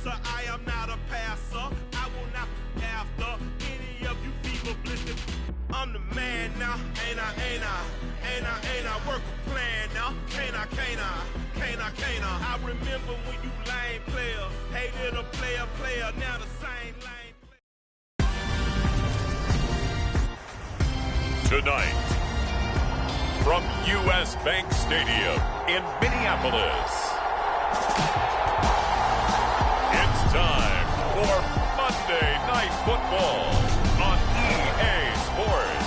answer. I am not a passer. I will not after any of you fever blistered. I'm the man now, ain't I? Work a plan now, can't I? I remember when you lame player, hated a player, now the same lame player. Tonight, from U.S. Bank Stadium in Minneapolis, it's time for Monday Night Football on EA Sports.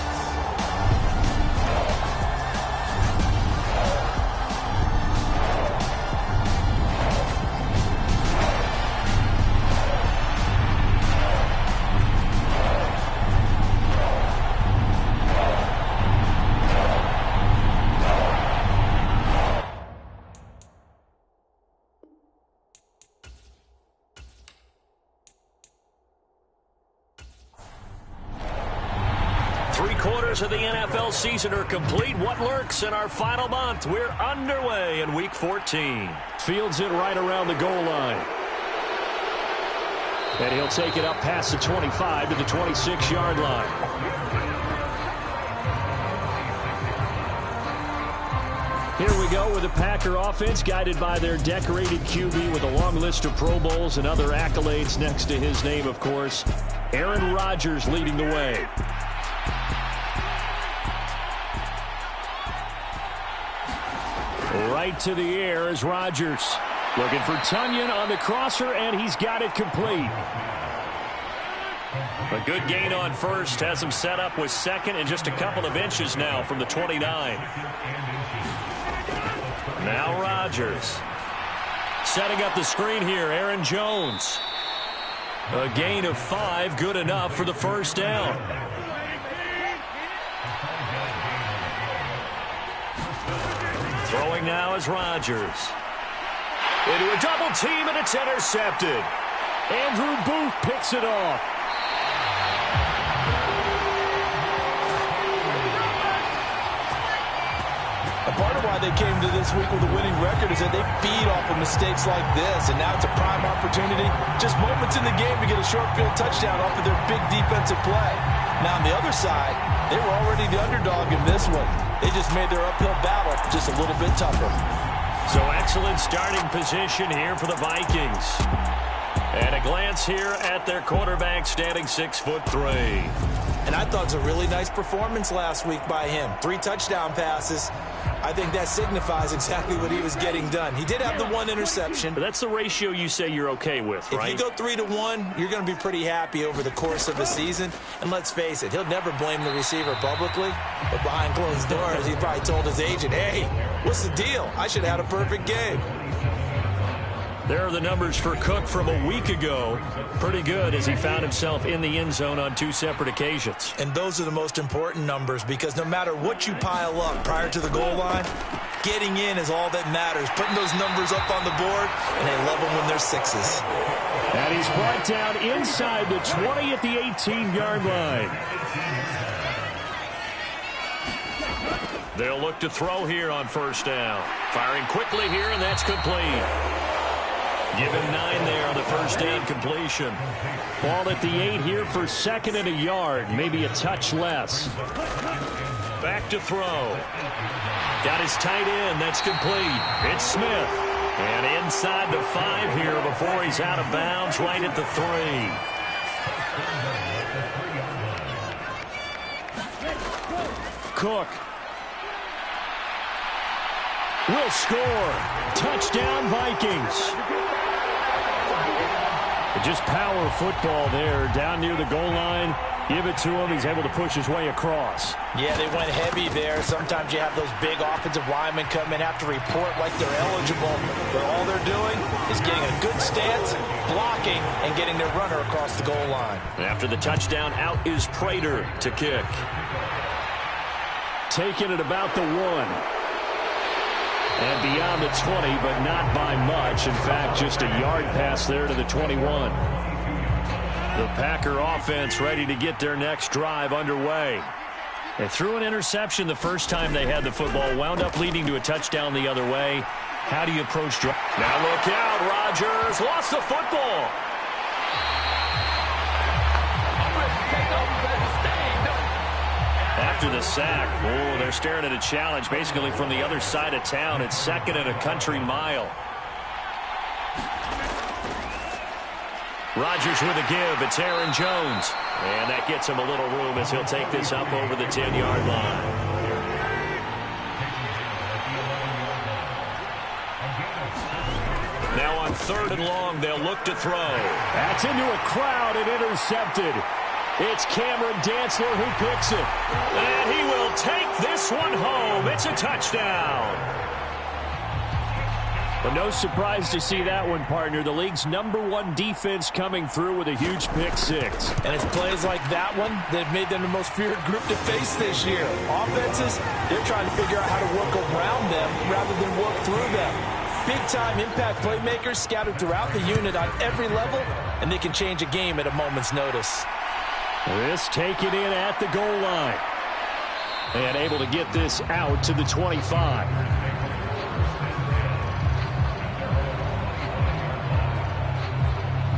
Of the NFL season are complete. What lurks in our final month? We're underway in Week 14. Fields it right around the goal line. And he'll take it up past the 25 to the 26-yard line. Here we go with the Packer offense, guided by their decorated QB with a long list of Pro Bowls and other accolades next to his name, of course. Aaron Rodgers leading the way. Right to the air is Rodgers. Looking for Tunyon on the crosser, and he's got it complete. A good gain on first. Has him set up with second and just a couple of inches now from the 29. Now Rodgers. Setting up the screen here, Aaron Jones. A gain of 5, good enough for the first down. Throwing now is Rodgers. Into a double team, and it's intercepted. Andrew Booth picks it off. A part of why they came to this week with a winning record is that they feed off of mistakes like this, and now it's a prime opportunity. Just moments in the game to get a short field touchdown off of their big defensive play. Now on the other side, they were already the underdog in this one. They just made their uphill battle just a little bit tougher. So excellent starting position here for the Vikings. And a glance here at their quarterback, standing 6'3". And I thought it was a really nice performance last week by him. 3 touchdown passes. I think that signifies exactly what he was getting done. He did have the 1 interception. But that's the ratio you say you're okay with, right? If you go 3-1, you're going to be pretty happy over the course of the season. And let's face it, he'll never blame the receiver publicly. But behind closed doors, he probably told his agent, hey, what's the deal? I should have had a perfect game. There are the numbers for Cook from a week ago. Pretty good as he found himself in the end zone on 2 separate occasions. And those are the most important numbers because no matter what you pile up prior to the goal line, getting in is all that matters. Putting those numbers up on the board, and they love them when they're 6s. And he's brought down inside the 20 at the 18-yard line. They'll look to throw here on first down. Firing quickly here, and that's complete. Give him 9 there on the first down completion. Ball at the 8 here for 2nd and a yard, maybe a touch less. Back to throw. Got his tight end. That's complete. It's Smith. And inside the 5 here before he's out of bounds, right at the 3. Cook will score. Touchdown, Vikings. Just power football there, down near the goal line. Give it to him. He's able to push his way across. Yeah, they went heavy there. Sometimes you have those big offensive linemen come in, have to report like they're eligible. But all they're doing is getting a good stance, blocking, and getting their runner across the goal line. After the touchdown, out is Prater to kick. Taking it about the 1. And beyond the 20, but not by much. In fact, just a yard pass there to the 21. The Packer offense ready to get their next drive underway. They threw an interception the first time they had the football, wound up leading to a touchdown the other way. How do you approach drive? Now look out, Rodgers lost the football. After the sack, they're staring at a challenge basically from the other side of town. It's second and a country mile. Rodgers with a give. It's Aaron Jones. And that gets him a little room as he'll take this up over the 10-yard line. Now on 3rd and long, they'll look to throw. That's into a crowd and intercepted. It's Cameron Dantzler who picks it. And he will take this one home. It's a touchdown. But no surprise to see that one, partner. The league's #1 defense coming through with a huge pick-6. And it's plays like that one that made them the most feared group to face this year. Offenses, they're trying to figure out how to work around them rather than work through them. Big-time impact playmakers scattered throughout the unit on every level, and they can change a game at a moment's notice. This taken in at the goal line. And able to get this out to the 25.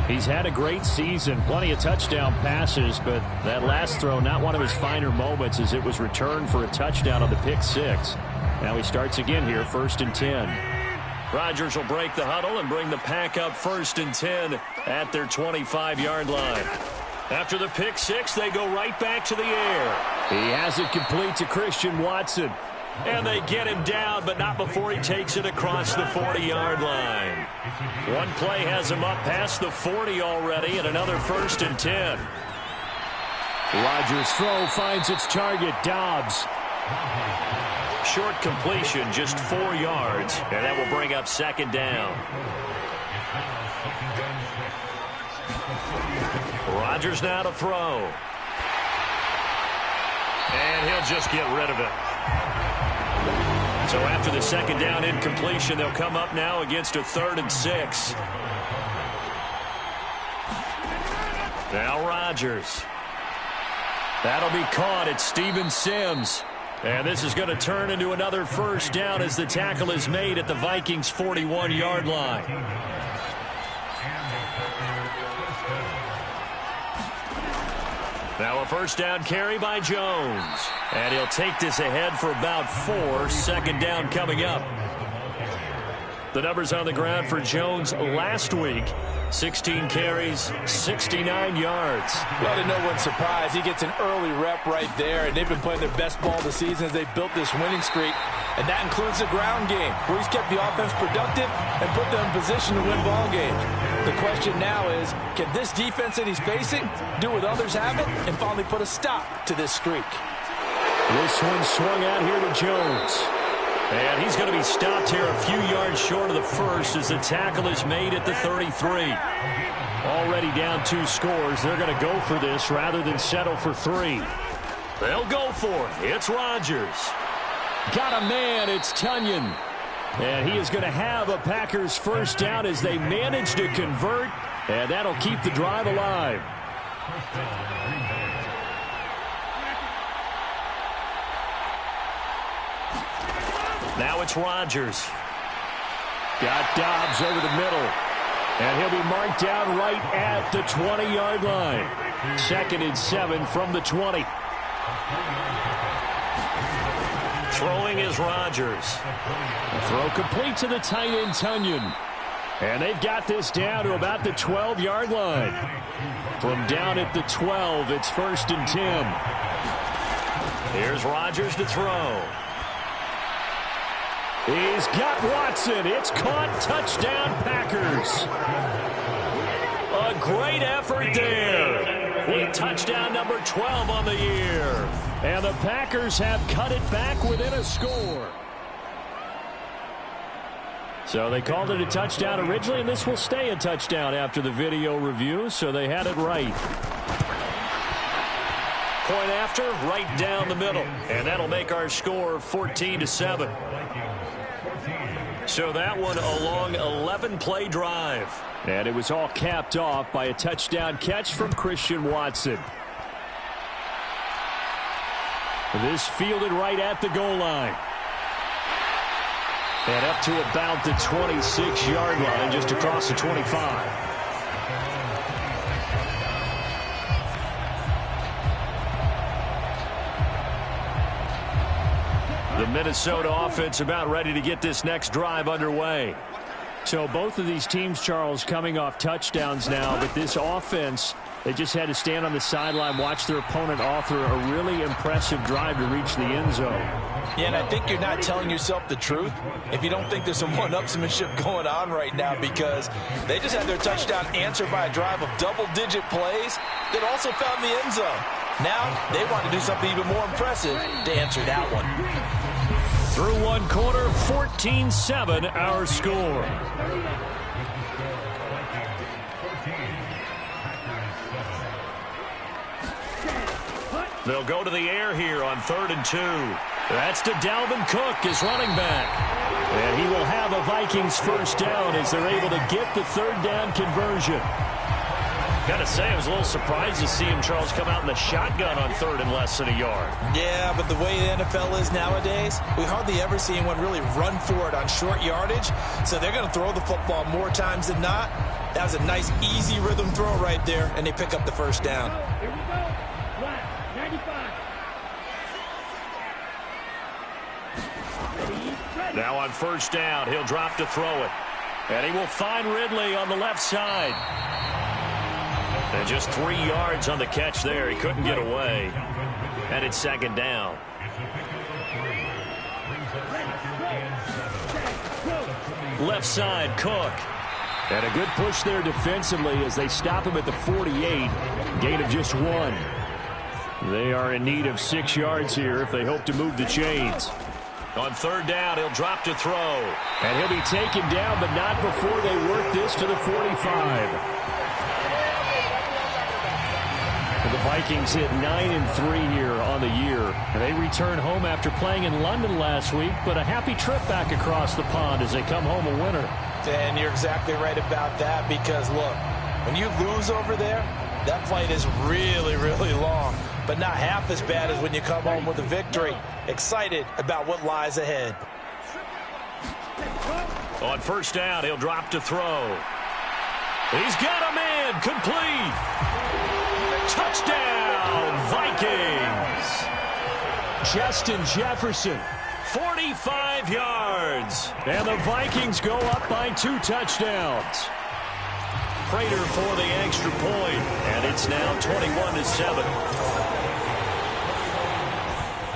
He's had a great season, plenty of touchdown passes, but that last throw, not one of his finer moments as it was returned for a touchdown on the pick-6. Now he starts again here, 1st and 10. Rodgers will break the huddle and bring the pack up 1st and 10 at their 25-yard line. After the pick-6, they go right back to the air. He has it complete to Christian Watson. And they get him down, but not before he takes it across the 40-yard line. One play has him up past the 40 already, and another 1st and 10. Rodgers' throw finds its target, Dobbs. Short completion, just 4 yards, and that will bring up 2nd down. Rodgers now to throw. And he'll just get rid of it. So after the 2nd down incompletion, they'll come up now against a 3rd and 6. Now Rodgers. That'll be caught at Steven Sims. And this is going to turn into another 1st down as the tackle is made at the Vikings' 41-yard line. Now a 1st down carry by Jones. And he'll take this ahead for about 4. 2nd down coming up. The numbers on the ground for Jones last week. 16 carries, 69 yards. Well, to no one's surprise, he gets an early rep right there, and they've been playing their best ball this season as they built this winning streak. And that includes the ground game, where he's kept the offense productive and put them in position to win ball games. The question now is, can this defense that he's facing do what others haven't and finally put a stop to this streak? This one swung out here to Jones. And he's going to be stopped here a few yards short of the 1st as the tackle is made at the 33. Already down 2 scores. They're going to go for this rather than settle for 3. They'll go for it. It's Rodgers. Got a man. It's Tunyon. And he is going to have a Packers 1st down as they manage to convert. And that'll keep the drive alive. Now it's Rodgers. Got Dobbs over the middle. And he'll be marked down right at the 20-yard line. 2nd and 7 from the 20. Throwing is Rodgers. A throw complete to the tight end, Tunyon. And they've got this down to about the 12-yard line. From down at the 12, it's 1st and 10. Here's Rodgers to throw. He's got Watson. It's caught. Touchdown, Packers. A great effort there. With touchdown number 12 on the year. And the Packers have cut it back within a score. So they called it a touchdown originally, and this will stay a touchdown after the video review, so they had it right. Point after, right down the middle. And that'll make our score 14-7. So that one a long 11-play drive. And it was all capped off by a touchdown catch from Christian Watson. This fielded right at the goal line. And up to about the 26-yard line, just across the 25. The Minnesota offense about ready to get this next drive underway. So both of these teams, Charles, coming off touchdowns now, but this offense, they just had to stand on the sideline, watch their opponent author a really impressive drive to reach the end zone. Yeah, and I think you're not telling yourself the truth if you don't think there's some one-upsmanship going on right now, because they just had their touchdown answered by a drive of double-digit plays that also found the end zone. Now they want to do something even more impressive to answer that one. Through one quarter, 14-7 our score. They'll go to the air here on 3rd and 2. That's to Dalvin Cook, his running back. And he will have a Vikings first down as they're able to get the third down conversion. Gotta say, I was a little surprised to see him, Charles, come out in the shotgun on 3rd and less than a yard. Yeah, but the way the NFL is nowadays, we hardly ever see anyone really run for it on short yardage. So they're going to throw the football more times than not. That was a nice, easy rhythm throw right there, and they pick up the first down. Here we go. Flat, 95. Now on first down, he'll drop to throw it. And he will find Ridley on the left side. And just 3 yards on the catch there. He couldn't get away. And it's second down. Left side, Cook. And a good push there defensively as they stop him at the 48. Gain of just 1. They are in need of 6 yards here if they hope to move the chains. On third down, he'll drop to throw. And he'll be taken down, but not before they work this to the 45. The Vikings hit 9-3 here on the year. They return home after playing in London last week, but a happy trip back across the pond as they come home a winner. And you're exactly right about that, because, look, when you lose over there, that flight is really, really long, but not half as bad as when you come home with a victory. Excited about what lies ahead. On first down, he'll drop to throw. He's got a man, complete. Touchdown, Vikings. Justin Jefferson. 45 yards. And the Vikings go up by 2 touchdowns. Prater for the extra point, and it's now 21-7.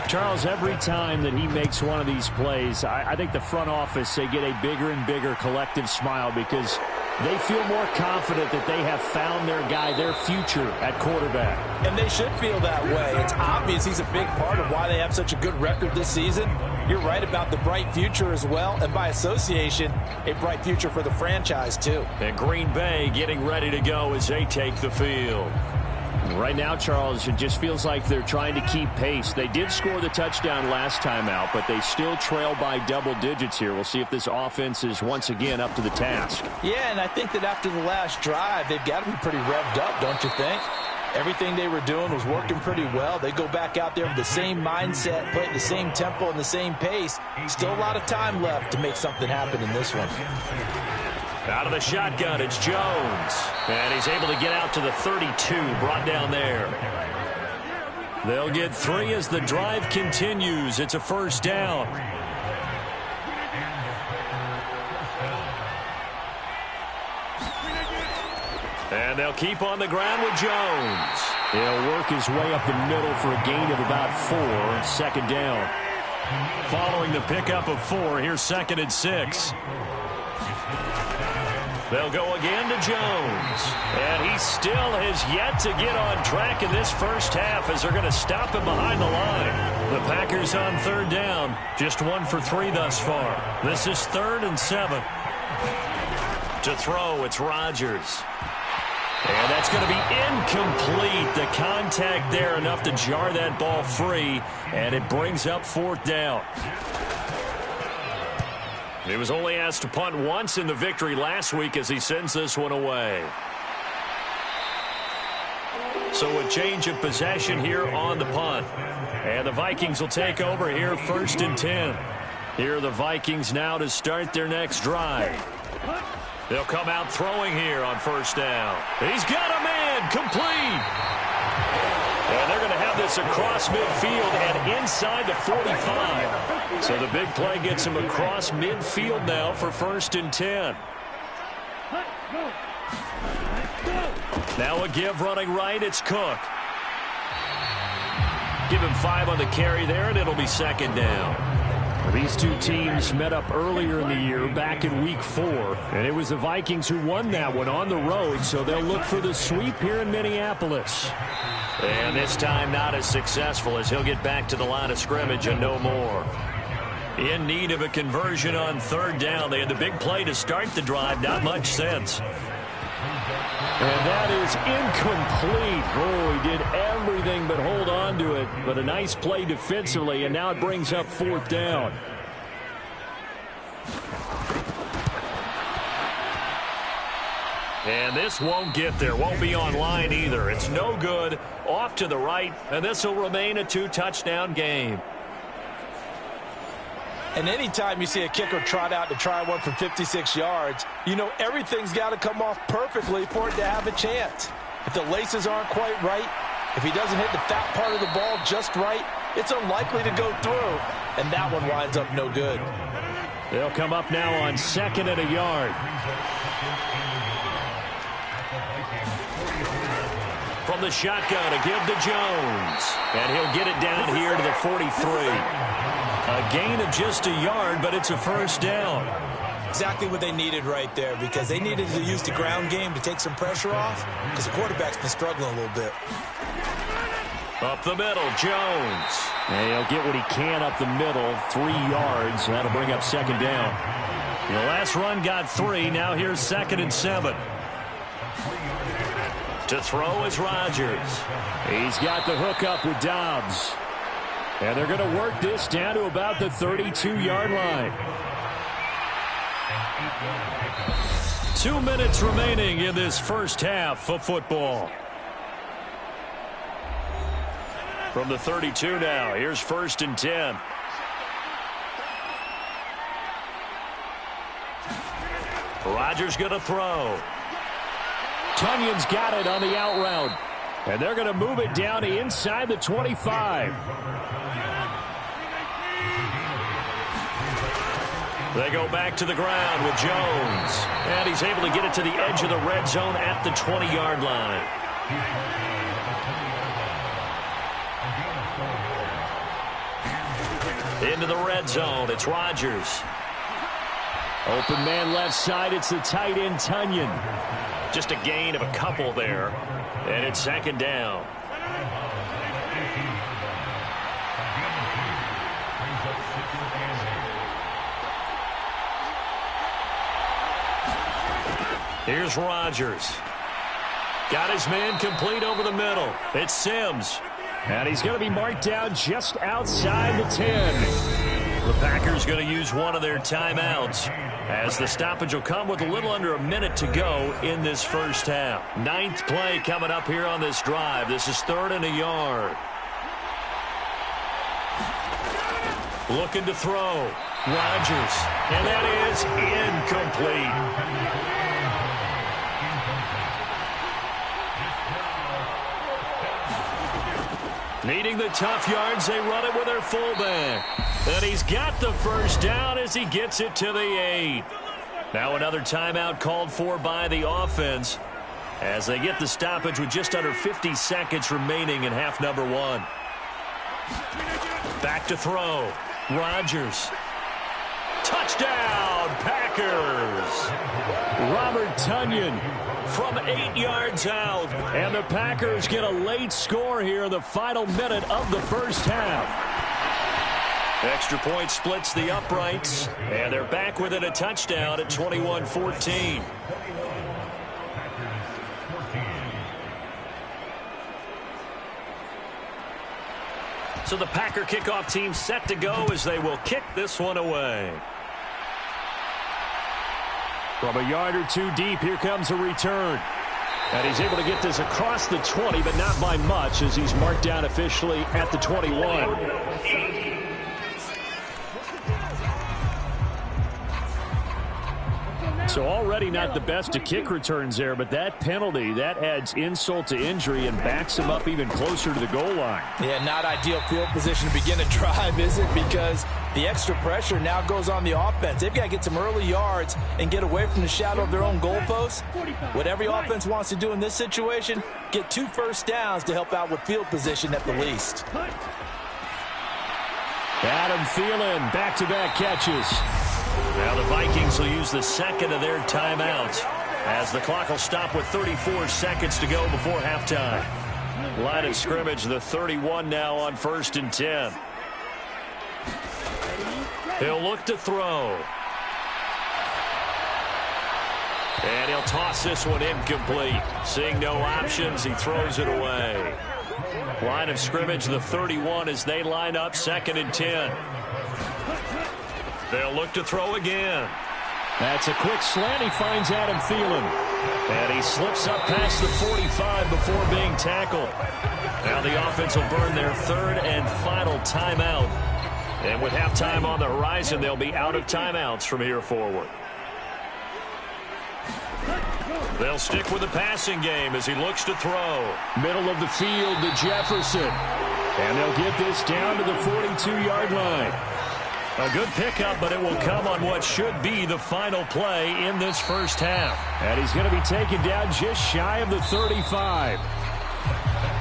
Charles, every time that he makes one of these plays, I think the front office, they get a bigger and bigger collective smile because they feel more confident that they have found their guy, their future at quarterback. And they should feel that way. It's obvious he's a big part of why they have such a good record this season. You're right about the bright future as well, and by association, a bright future for the franchise too. And Green Bay getting ready to go as they take the field. Right now, Charles, it just feels like they're trying to keep pace. They did score the touchdown last time out, but they still trail by double digits here. We'll see if this offense is once again up to the task. Yeah, and I think that after the last drive, they've got to be pretty revved up, don't you think? Everything they were doing was working pretty well. They go back out there with the same mindset, playing the same tempo and the same pace. Still a lot of time left to make something happen in this one. Out of the shotgun, it's Jones. And he's able to get out to the 32, brought down there. They'll get 3 as the drive continues. It's a first down. And they'll keep on the ground with Jones. He'll work his way up the middle for a gain of about 4. Second down. Following the pickup of 4, here's 2nd and 6. They'll go again to Jones. And he still has yet to get on track in this first half as they're going to stop him behind the line. The Packers on third down. Just 1 for 3 thus far. This is 3rd and 7. To throw, it's Rodgers. And that's going to be incomplete. The contact there enough to jar that ball free. And it brings up 4th down. He was only asked to punt once in the victory last week as he sends this one away. So a change of possession here on the punt. And the Vikings will take over here 1st and 10. Here are the Vikings now to start their next drive. They'll come out throwing here on first down. He's got a man, complete. And they're going to have this across midfield and inside the 45. So the big play gets him across midfield now for 1st and 10. Now a give running right, it's Cook. Give him 5 on the carry there, and it'll be 2nd down. These two teams met up earlier in the year, back in Week 4, and it was the Vikings who won that one on the road, so they'll look for the sweep here in Minneapolis. And this time not as successful as he'll get back to the line of scrimmage and no more. In need of a conversion on 3rd down. They had the big play to start the drive, not much sense. And that is incomplete. Oh, he did everything but hold on to it. But a nice play defensively, and now it brings up 4th down. And this won't get there. Won't be online either. It's no good. Off to the right, and this will remain a 2-touchdown game. And anytime you see a kicker trot out to try one from 56 yards, you know everything's got to come off perfectly for it to have a chance. If the laces aren't quite right, if he doesn't hit the fat part of the ball just right, it's unlikely to go through. And that one winds up no good. They'll come up now on 2nd and a yard. From the shotgun, a give to Jones. And he'll get it down here to the 43. A gain of just a yard, but it's a 1st down. Exactly what they needed right there, because they needed to use the ground game to take some pressure off, because the quarterback's been struggling a little bit. Up the middle, Jones. And he'll get what he can up the middle, 3 yards. That'll bring up 2nd down. The last run got 3. Now here's 2nd and 7. To throw is Rodgers. He's got the hook up with Dobbs. And they're going to work this down to about the 32-yard line. 2 minutes remaining in this first half of football. From the 32 now, here's 1st and 10. Rodgers going to throw. Tunyon's got it on the out route. And they're going to move it down to inside the 25. They go back to the ground with Jones. And he's able to get it to the edge of the red zone at the 20-yard line. Into the red zone, it's Rodgers. Open man left side, it's the tight end Tunyon. Just a gain of a couple there. And it's 2nd down. Here's Rodgers. Got his man complete over the middle. It's Sims. And he's going to be marked down just outside the 10. The Packers going to use one of their timeouts, as the stoppage will come with a little under a minute to go in this first half. 9th play coming up here on this drive. This is 3rd and a yard. Looking to throw. Rodgers. And that is incomplete. Needing the tough yards, they run it with their fullback. And he's got the first down as he gets it to the 8. Now another timeout called for by the offense as they get the stoppage with just under 50 seconds remaining in half number 1. Back to throw. Rodgers. Touchdown, Packers! Robert Tunyon from 8 yards out. And the Packers get a late score here in the final minute of the first half. Extra point splits the uprights, and they're back within a touchdown at 21-14. So the Packer kickoff team set to go as they will kick this one away. From a yard or 2 deep, here comes a return. And he's able to get this across the 20, but not by much, as he's marked down officially at the 21. So already not the best to kick returns there, but that penalty, that adds insult to injury and backs him up even closer to the goal line. Yeah, not ideal field position to begin a drive, is it? Because the extra pressure now goes on the offense. They've got to get some early yards and get away from the shadow of their own goalposts. What every offense wants to do in this situation, get 2 first downs to help out with field position at the least. Adam Thielen, back-to-back catches. Now the Vikings will use the second of their timeouts as the clock will stop with 34 seconds to go before halftime. Line of scrimmage, the 31 now on 1st and 10. He'll look to throw. And he'll toss this one incomplete. Seeing no options, he throws it away. Line of scrimmage, the 31 as they line up 2nd and 10. They'll look to throw again. That's a quick slant. He finds Adam Thielen. And he slips up past the 45 before being tackled. Now the offense will burn their 3rd and final timeout. And with halftime on the horizon, they'll be out of timeouts from here forward. They'll stick with the passing game as he looks to throw. Middle of the field to Jefferson. And they'll get this down to the 42-yard line. A good pickup, but it will come on what should be the final play in this first half. And he's going to be taken down just shy of the 35.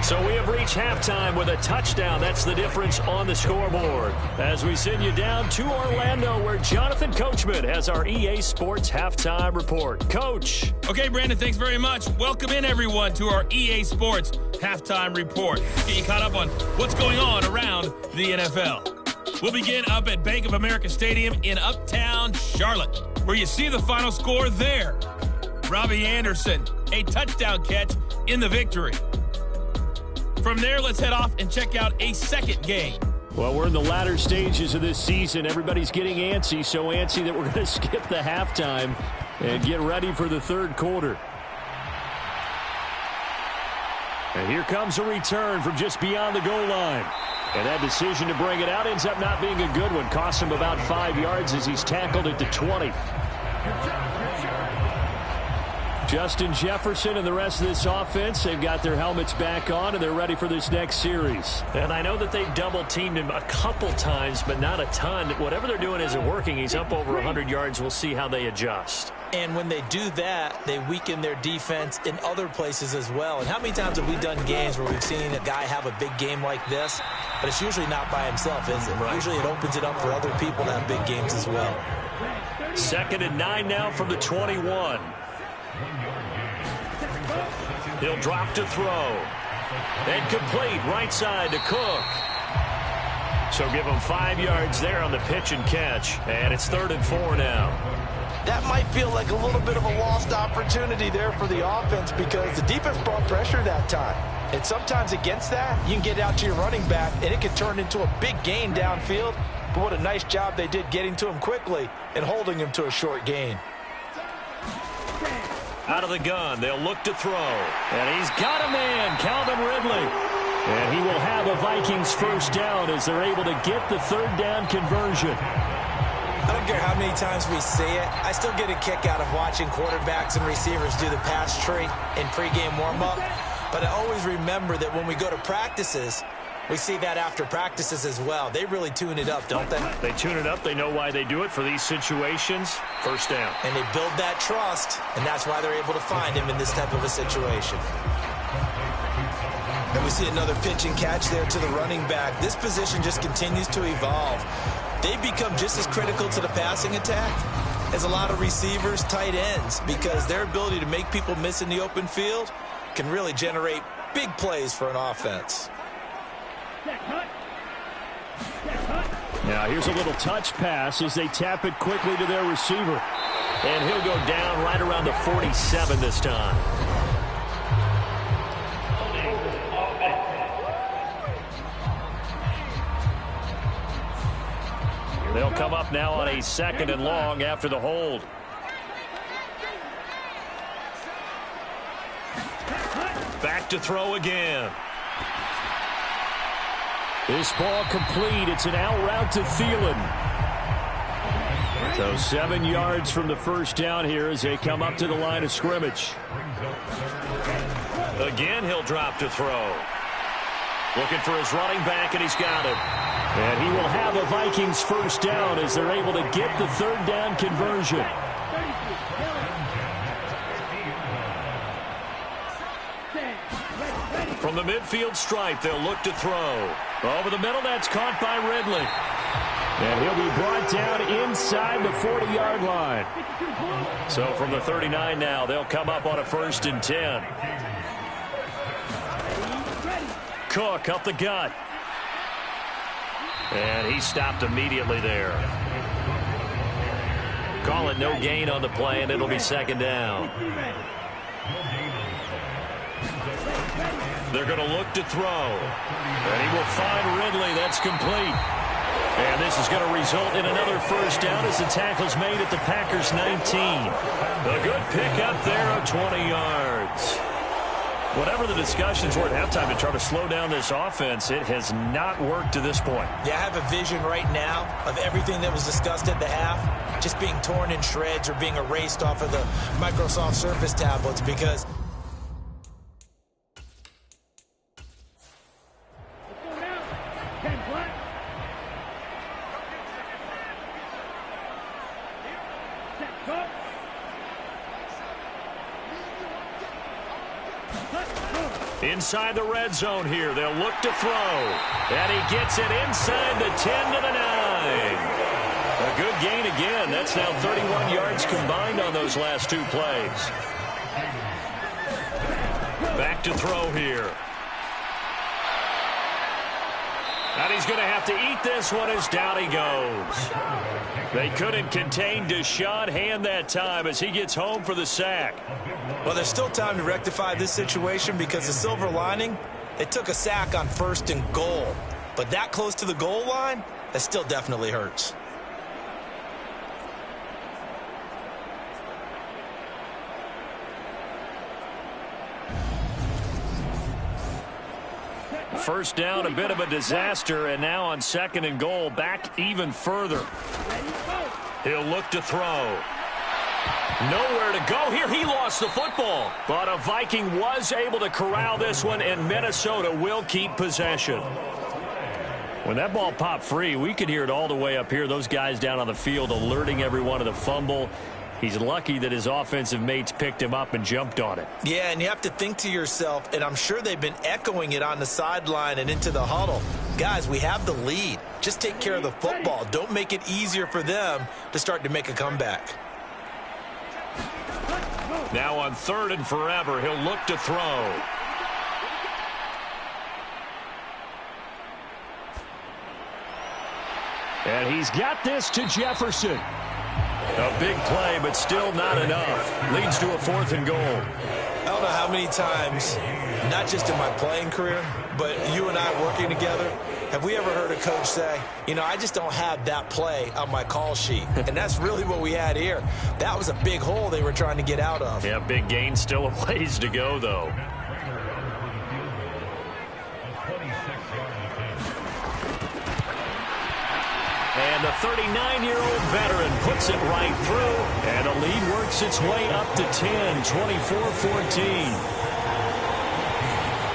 So we have reached halftime with a touchdown. That's the difference on the scoreboard. As we send you down to Orlando, where Jonathan Coachman has our EA Sports Halftime Report. Coach. Okay, Brandon, thanks very much. Welcome in, everyone, to our EA Sports Halftime Report. Get you caught up on what's going on around the NFL. We'll begin up at Bank of America Stadium in Uptown Charlotte, where you see the final score there. Robbie Anderson, a touchdown catch in the victory. From there, let's head off and check out a second game. Well, we're in the latter stages of this season. Everybody's getting antsy, so antsy that we're going to skip the halftime and get ready for the 3rd quarter. And here comes a return from just beyond the goal line. And that decision to bring it out ends up not being a good one. Costs him about 5 yards as he's tackled at the 20. Justin Jefferson and the rest of this offense, they've got their helmets back on, and they're ready for this next series. And I know that they've double-teamed him a couple times, but not a ton. Whatever they're doing isn't working. He's up over 100 yards. We'll see how they adjust. And when they do that, they weaken their defense in other places as well. And how many times have we done games where we've seen a guy have a big game like this? But it's usually not by himself, is it? Right. Usually it opens it up for other people to have big games as well. 2nd and 9 now from the 21. He'll drop to throw. And complete right side to Cook. So give him 5 yards there on the pitch and catch. And it's 3rd and 4 now. That might feel like a little bit of a lost opportunity there for the offense because the defense brought pressure that time. And sometimes against that, you can get out to your running back, and it can turn into a big gain downfield. But what a nice job they did getting to him quickly and holding him to a short gain. Out of the gun, they'll look to throw. And he's got a man, Calvin Ridley. And he will have a Vikings first down as they're able to get the 3rd down conversion. I don't care how many times we see it. I still get a kick out of watching quarterbacks and receivers do the pass tree in pregame warm-up. But I always remember that when we go to practices, we see that after practices as well. They really tune it up, don't they? They tune it up. They know why they do it for these situations. First down. And they build that trust, and that's why they're able to find him in this type of a situation. And we see another pitch and catch there to the running back. This position just continues to evolve. They become just as critical to the passing attack as a lot of receivers, tight ends, because their ability to make people miss in the open field can really generate big plays for an offense. Now here's a little touch pass as they tap it quickly to their receiver. And he'll go down right around the 47 this time. They'll come up now on a 2nd and long after the hold. Back to throw again. This ball complete. It's an out route to Thielen. So 7 yards from the first down here as they come up to the line of scrimmage. Again, he'll drop to throw. Looking for his running back, and he's got it. And he will have a Vikings first down as they're able to get the third down conversion. From the midfield stripe, they'll look to throw. Over the middle, that's caught by Ridley. And he'll be brought down inside the 40-yard line. So from the 39 now, they'll come up on a 1st and 10. Cook up the gut. And he stopped immediately there. Call it no gain on the play, and it'll be 2nd down. They're going to look to throw. And he will find Ridley. That's complete. And this is going to result in another first down as the tackle's made at the Packers' 19. A good pickup there of 20 yards. Whatever the discussions were at halftime to try to slow down this offense, it has not worked to this point. Yeah, I have a vision right now of everything that was discussed at the half just being torn in shreds or being erased off of the Microsoft Surface tablets because inside the red zone here, they'll look to throw. And he gets it inside the 10 to the 9. A good gain again. That's now 31 yards combined on those last 2 plays. Back to throw here. And he's going to have to eat this one as down he goes. They couldn't contain Deshaun Hand that time as he gets home for the sack. Well, there's still time to rectify this situation because the silver lining, they took a sack on 1st and goal. But that close to the goal line, that still definitely hurts. First down, a bit of a disaster, and now on 2nd and goal, back even further. He'll look to throw. Nowhere to go here. He lost the football. But a Viking was able to corral this one, and Minnesota will keep possession. When that ball popped free, we could hear it all the way up here. Those guys down on the field alerting everyone of the fumble. He's lucky that his offensive mates picked him up and jumped on it. Yeah, and you have to think to yourself, and I'm sure they've been echoing it on the sideline and into the huddle. Guys, we have the lead. Just take care of the football. Don't make it easier for them to start to make a comeback. Now on 3rd and forever, he'll look to throw. And he's got this to Jefferson. A big play, but still not enough. Leads to a 4th and goal. I don't know how many times, not just in my playing career, but you and I working together, have we ever heard a coach say, you know, I just don't have that play on my call sheet. And that's really what we had here. That was a big hole they were trying to get out of. Yeah, big gain, still a ways to go, though. And the 39-year-old veteran puts it right through. And the lead works its way up to 10, 24-14.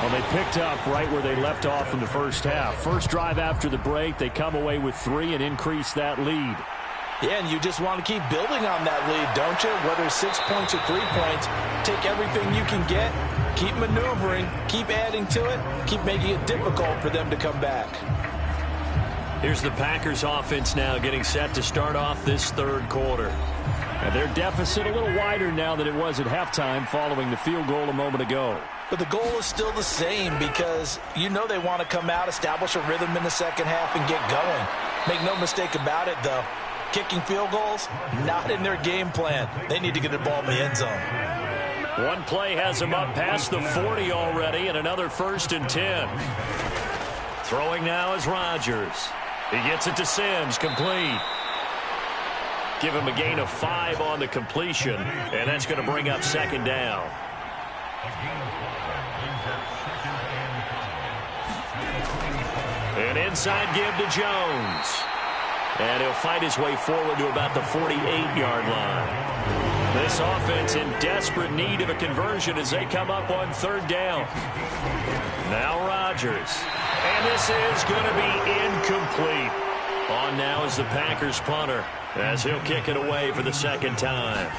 Well, they picked up right where they left off in the first half. First drive after the break, they come away with 3 and increase that lead. Yeah, and you just want to keep building on that lead, don't you? Whether it's 6 points or 3 points, take everything you can get, keep maneuvering, keep adding to it, keep making it difficult for them to come back. Here's the Packers offense now getting set to start off this 3rd quarter. And their deficit a little wider now than it was at halftime following the field goal a moment ago. But the goal is still the same because you know they want to come out, establish a rhythm in the second half, and get going. Make no mistake about it, though. Kicking field goals, not in their game plan. They need to get the ball in the end zone. One play has them up past the 40 already, and another 1st and 10. Throwing now is Rodgers. He gets it to Sims, complete. Give him a gain of 5 on the completion, and that's going to bring up 2nd down. An inside give to Jones. And he'll fight his way forward to about the 48-yard line. This offense in desperate need of a conversion as they come up on third down. Now Rodgers. And this is going to be incomplete. On now is the Packers punter as he'll kick it away for the second time.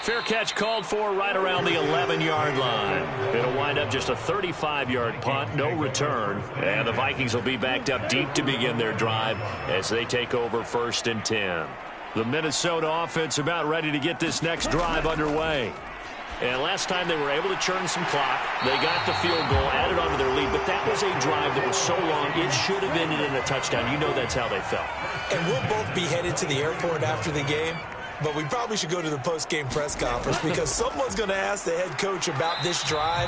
Fair catch called for right around the 11-yard line. It'll wind up just a 35-yard punt, no return. And the Vikings will be backed up deep to begin their drive as they take over 1st and 10. The Minnesota offense about ready to get this next drive underway. And last time they were able to churn some clock. They got the field goal, added on to their lead. But that was a drive that was so long, it should have ended in a touchdown. You know that's how they felt. And we'll both be headed to the airport after the game. But we probably should go to the post-game press conference because someone's going to ask the head coach about this drive,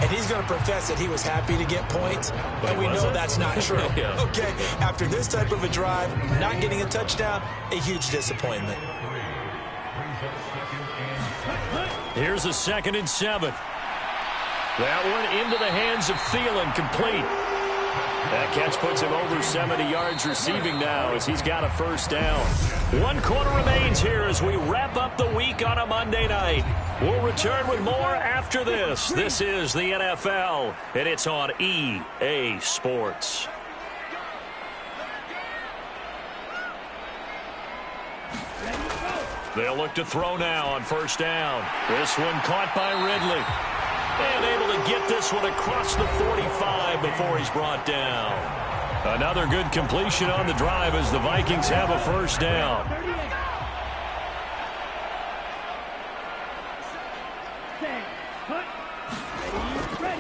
and he's going to profess that he was happy to get points, and we know that's not true. Yeah. Okay, after this type of a drive, not getting a touchdown, a huge disappointment. Here's a 2nd and 7. That one into the hands of Thielen, complete. That catch puts him over 70 yards receiving now as he's got a first down. 1 quarter remains here as we wrap up the week on a Monday night. We'll return with more after this. This is the NFL, and it's on EA Sports. They'll look to throw now on first down. This one caught by Ridley. And able to get this one across the 45 before he's brought down. Another good completion on the drive as the Vikings have a first down.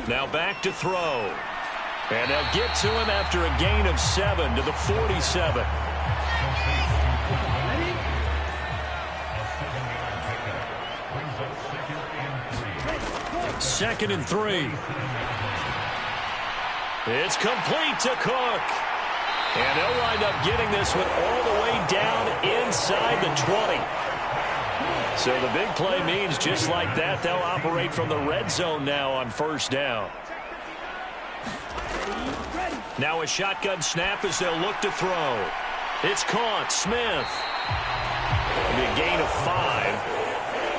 Now back to throw. And they'll get to him after a gain of 7 to the 47. 2nd and 3. It's complete to Cook. And they'll wind up getting this one all the way down inside the 20. So the big play means just like that, they'll operate from the red zone now on first down. Now a shotgun snap as they'll look to throw. It's caught. Smith. It'll be a gain of 5.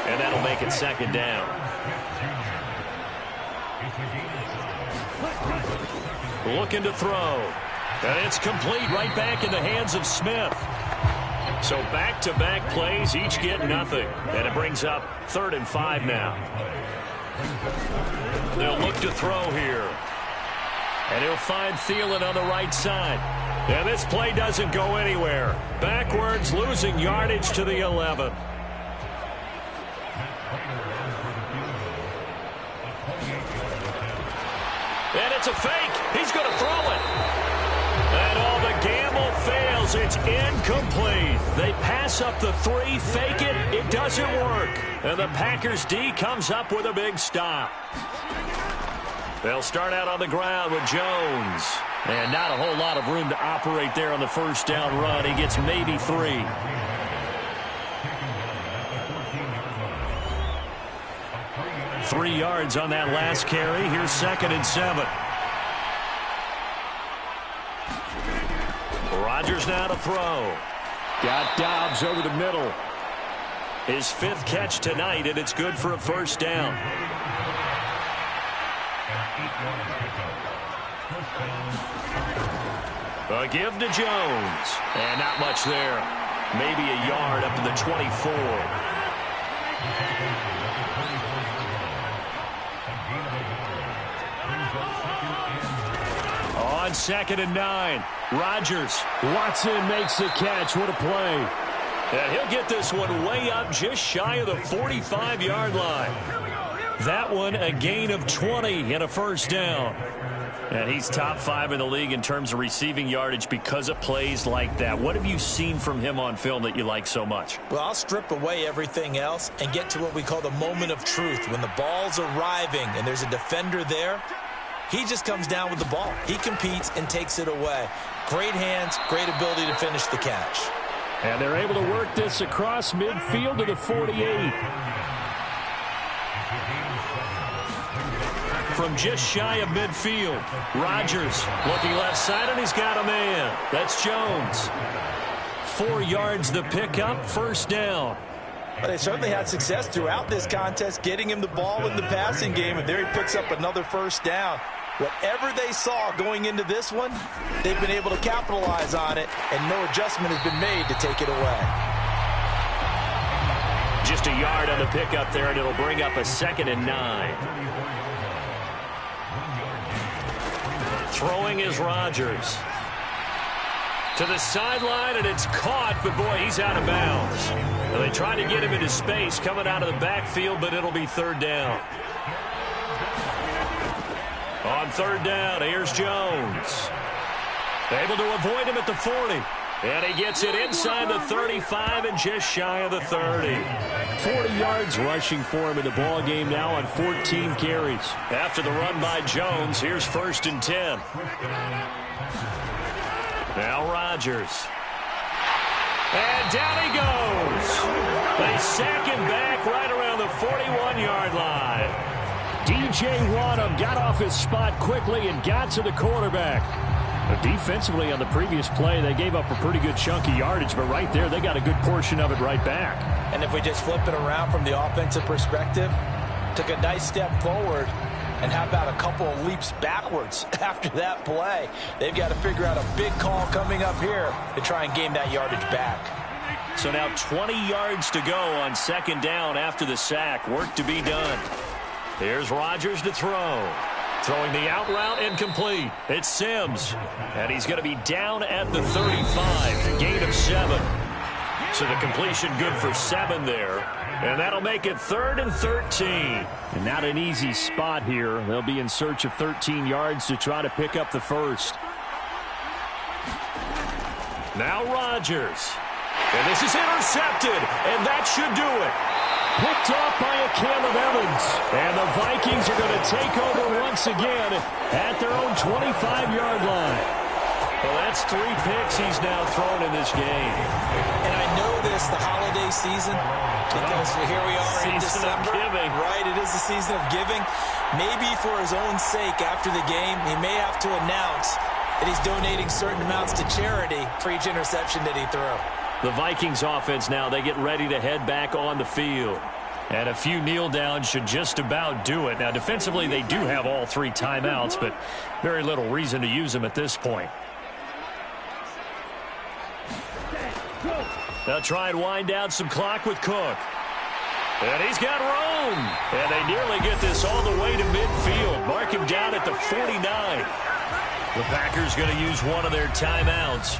And that'll make it 2nd down. Looking to throw. And it's complete right back in the hands of Smith. So back-to-back plays, each get nothing. And it brings up 3rd and 5 now. They'll look to throw here. And he'll find Thielen on the right side. And this play doesn't go anywhere. Backwards, losing yardage to the 11. And it's a fake. He's going to throw it. And all the gamble fails. It's incomplete. They pass up the 3, fake it. It doesn't work. And the Packers D comes up with a big stop. They'll start out on the ground with Jones. And not a whole lot of room to operate there on the first down run. He gets maybe 3. Three yards on that last carry. Here's 2nd and 7. Rodgers now to throw. Got Dobbs over the middle. His 5th catch tonight, and it's good for a first down. A give to Jones. And not much there. Maybe a yard up to the 24. On 2nd and 9, Rodgers. Watson makes the catch. What a play. And he'll get this one way up just shy of the 45-yard line. That one a gain of 20 and a first down. And he's top 5 in the league in terms of receiving yardage because of plays like that. What have you seen from him on film that you like so much? Well, I'll strip away everything else and get to what we call the moment of truth. When the ball's arriving and there's a defender there, he just comes down with the ball. He competes and takes it away. Great hands, great ability to finish the catch. And they're able to work this across midfield to the 48. From just shy of midfield, Rodgers looking left side, and he's got a man. That's Jones. 4 yards the pickup, first down. Well, they certainly had success throughout this contest, getting him the ball in the passing game, and there he picks up another first down. Whatever they saw going into this one, they've been able to capitalize on it, and no adjustment has been made to take it away. Just a yard on the pickup there, and it'll bring up a 2nd and 9. Throwing is Rodgers. To the sideline, and it's caught, but boy, he's out of bounds. Well, they tried to get him into space coming out of the backfield, but it'll be 3rd down. On 3rd down, here's Jones. Able to avoid him at the 40. And he gets it inside the 35 and just shy of the 30. 40 yards rushing for him in the ball game now on 14 carries. After the run by Jones, here's 1st and 10. Now Rodgers. And down he goes. They sack him back right around the 41-yard line. DJ Wadham got off his spot quickly and got to the quarterback. But defensively on the previous play, they gave up a pretty good chunk of yardage, but right there, they got a good portion of it right back. And if we just flip it around from the offensive perspective, took a nice step forward, and how about a couple of leaps backwards after that play? They've got to figure out a big call coming up here to try and gain that yardage back. So now 20 yards to go on 2nd down after the sack. Work to be done. Here's Rodgers to throw. Throwing the out route incomplete. It's Sims. And he's going to be down at the 35. Gain of 7. So the completion good for 7 there. And that'll make it 3rd and 13. And not an easy spot here. They'll be in search of 13 yards to try to pick up the first. Now Rodgers. And this is intercepted. And that should do it. Picked off by a Caleb Evans. And the Vikings are going to take over once again at their own 25-yard line. Well, that's 3 picks he's now thrown in this game. And I know this, the holiday season, because here we are in December. Right, it is the season of giving. Maybe for his own sake after the game, he may have to announce that he's donating certain amounts to charity for each interception that he threw. The Vikings offense now, they get ready to head back on the field. And a few kneel downs should just about do it. Now, defensively, they do have all 3 timeouts, but very little reason to use them at this point. They'll try and wind down some clock with Cook. And he's got room. And they nearly get this all the way to midfield. Mark him down at the 49. The Packers going to use one of their timeouts.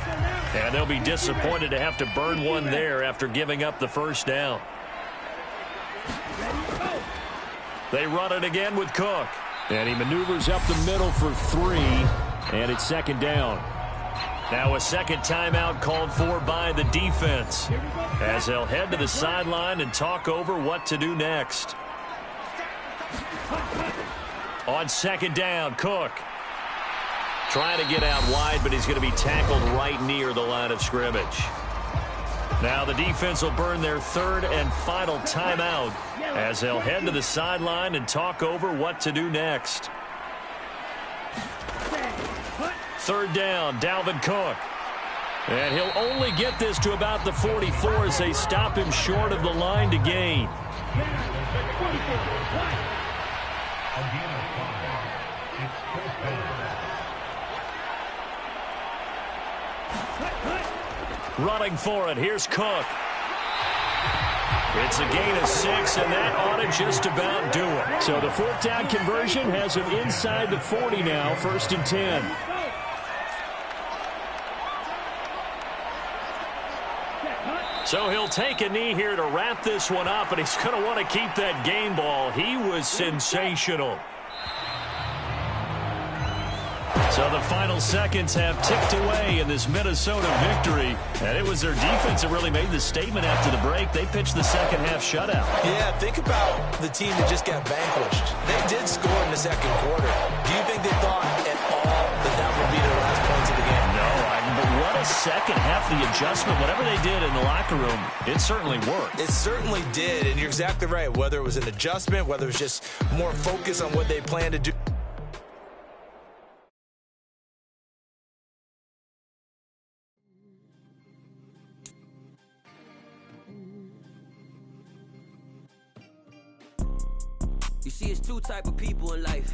And they'll be disappointed to have to burn one there after giving up the first down. They run it again with Cook. And he maneuvers up the middle for 3. And it's 2nd down. Now a 2nd timeout called for by the defense, as they'll head to the sideline and talk over what to do next. On 2nd down, Cook. Trying to get out wide, but he's going to be tackled right near the line of scrimmage. Now the defense will burn their 3rd and final timeout as they'll head to the sideline and talk over what to do next. 3rd down, Dalvin Cook. And he'll only get this to about the 44 as they stop him short of the line to gain. Running for it, here's Cook. It's a gain of 6, and that ought to just about do it. So the 4th down conversion has him inside the 40 now, 1st and 10. So he'll take a knee here to wrap this one up, and he's going to want to keep that game ball. He was sensational. So the final seconds have ticked away in this Minnesota victory. And it was their defense that really made the statement after the break. They pitched the second half shutout. Yeah, think about the team that just got vanquished. They did score in the 2nd quarter. Do you think they thought at all that that would be their last points of the game? No, but what a second half, the adjustment, whatever they did in the locker room, it certainly worked. It certainly did, and you're exactly right. Whether it was an adjustment, whether it was just more focus on what they planned to do. You see, it's two type of people in life.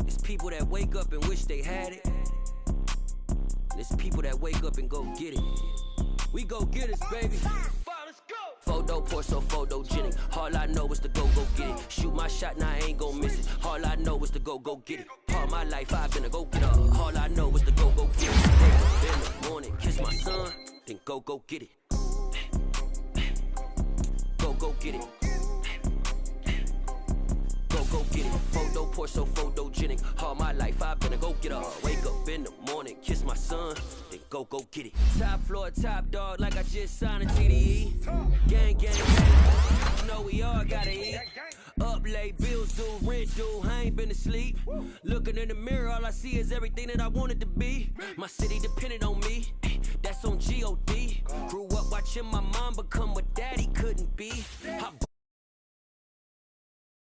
It's people that wake up and wish they had it. And it's people that wake up and go get it. We go get it, baby. Photo poor, so photogenic. All I know is to go get it. Shoot my shot, now I ain't gon' miss it. All I know is to go get it. All my life I've been a go-getter. All I know is to go get it. Wake up in the morning, kiss my son, then go get it. Go get it. Go get it. Photo poor, so photogenic. All my life I've been a go-getter. Wake up in the morning, kiss my son, then go get it. Top floor, top dog, like I just signed a TDE. Gang, gang, gang. You know we all gotta eat. Up late, bills due, rent due, I ain't been asleep. Looking in the mirror, all I see is everything that I wanted to be. My city depended on me, that's on G.O.D. Grew up watching my mom become what daddy couldn't be.